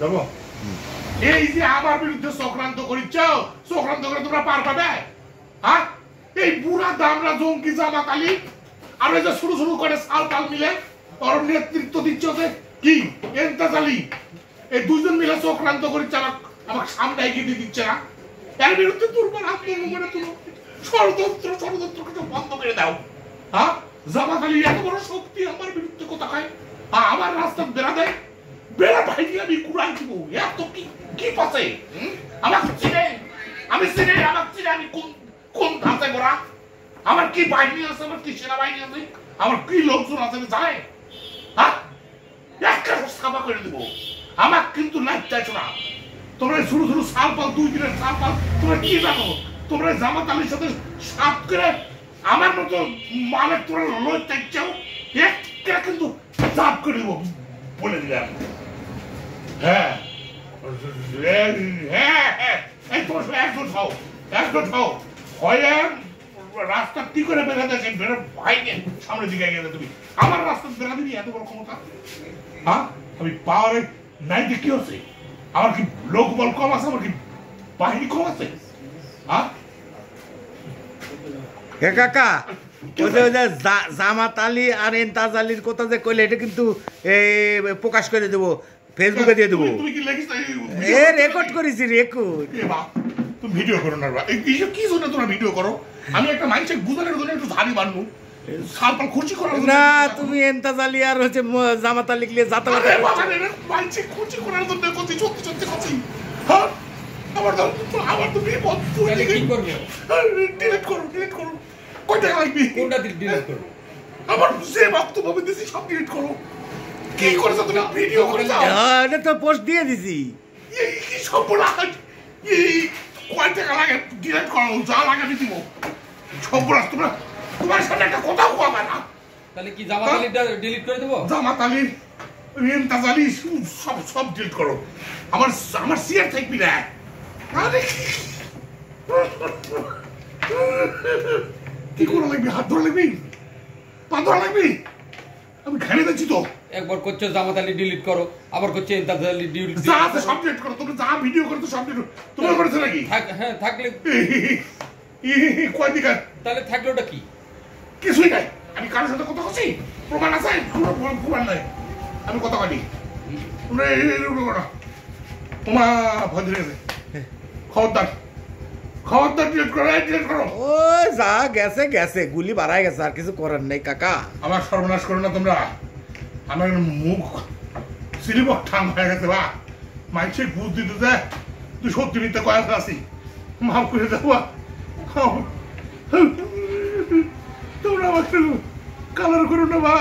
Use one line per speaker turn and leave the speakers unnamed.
যাবো এই যে আমার বিরুদ্ধে চক্রান্ত করিচ্ছ চক্রান্ত করে তোমরা পার পাবে হ্যাঁ এই বুড়া দামরা জঙ্গি জামাত আলী আর এই যে শুরু শুরু করে সাল পাল মিলে ওর নেতৃত্ব দিচ্ছে যে কি এন্তাজ আলী এই দুইজন মিলে চক্রান্ত করিচ্ছে আমাকে সামনে এগিয়ে দিয়ে দিচ্ছে না এর বিরুদ্ধে দুর্বল হাত মনে তুমি ষড়যন্ত্র কিছু বন্ধ করে দাও হ্যাঁ জামাত আলী এত বড় শক্তি আমার বিরুদ্ধে কথা কয় আমার রাস্তা বেড়া দেয় বেড়া ভাইকে আমি কুড়াই দিব এত কি পাশে আমাকে চিনে আমি কোন কোন ধাঁচে গোড়া আমার কি বাহিনী আছে আমার কি সেনাবাহিনী আছে আমার কি লোকজন আছে জানে হ্যাঁ একটা সাফা করে দিব আমার কিন্তু লাইফ চাইছো না তোমরা শুরু শুরু সাল পাল 2 দিনের সাল পাল তোমরা কি জানো তোমরা জামাত আলীর সাথে সাপ করে আমার মতো মানে তোমরা লড় চাইছো একটা কিন্তু সাপ করে দিব বলে দিলাম হ্যাঁ একজন হও হয় রাস্তা কি করে বেড়া দেয় বেড়া ভাইকে সামনে দিকে গেলে তুমি আমার রাস্তা বেড়া দিবি এত বড় ক্ষমতা হ্যাঁ আমি পাওয়ারে নাই কি হচ্ছে আমার কি লোক বল কম আছে আমার কি বাহিনী কম আছে হ্যাঁ
কাকা জামাত আলী আর এন্তাজ আলীর কথা যে কইলে এটা কিন্তু প্রকাশ করে দেবো ফেসবুকে দিয়ে দেবো
তুমি কি লেখিস
রেকর্ড করেছি রেকর্ড
তুমি ভিডিও করো না এইসব কি জন্য তোমরা ভিডিও করো আমি একটা মানুষের বুঝানোর জন্য একটু ধারি বানবো সালপাল খুশি করার
না তুমি এন্তাজ আলী আর হচ্ছে জামাত আলী লিখলে যাতায়াত
মানুষের খুশি করার জন্য করছি সত্যি করছি হ্যাঁ আমার তো বিপদ
কি করবে
ডিলিট করো কয় টাকা লাগবে
কোনটা ডিলিট করব
আমার যে বক্তব্য আমি দিছি সব ডিলিট করো কি করেছো তুমি ভিডিও করেছো
এটা তো পোস্ট দিয়ে দিছি
এই কি সব বলা এই কয় টাকা লাগে ডিলিট করো যা লাগে আমি দিব সব বলা তোমরা তোমার সাথে একটা কথা কওয়া না
তাহলে কি জামাত আলীটা ডিলিট করে দেব
জামাত আলী এন্তাজ আলী সব ডিলিট করো আমার সিয়ার থাকবি না আরে কি করে লাগবে হাত ধরে লাগবি পা ধরে লাগবি আমি ঘাড়ে যাচ্ছি তো
একবার করছো জামাত আলী ডিলিট করো আবার করছো এন্তাজ আলী ডিলিট
যা আছে সব ডিলিট করো তুমি যা ভিডিও করছো সব ডিলিট তোমার করেছে নাকি
হ্যাঁ থাকলে
কয় দিকে
তাহলে থাকলোটা কি
কিছুই নাই আমি কারোর সাথে কথা বলছি প্রমাণ আছে কোনো প্রমাণ নাই আমি কথা বলি তোমার ভয় ধরে গেছে খবরদার ডিলিট করো
ও যা গেছে গুলি বাড়ায় গেছে আর কিছু করার নেই কাকা
আমার সর্বনাশ করো না তোমরা আমার মুখ সিলিবক ঠাং হয়ে গেছে বা মানুষের বুঝ দিতে যায় তুই সত্যি নিতে কয়েক আসি মাফ করে দেবো তোমরা আমাকে কালার করো না বা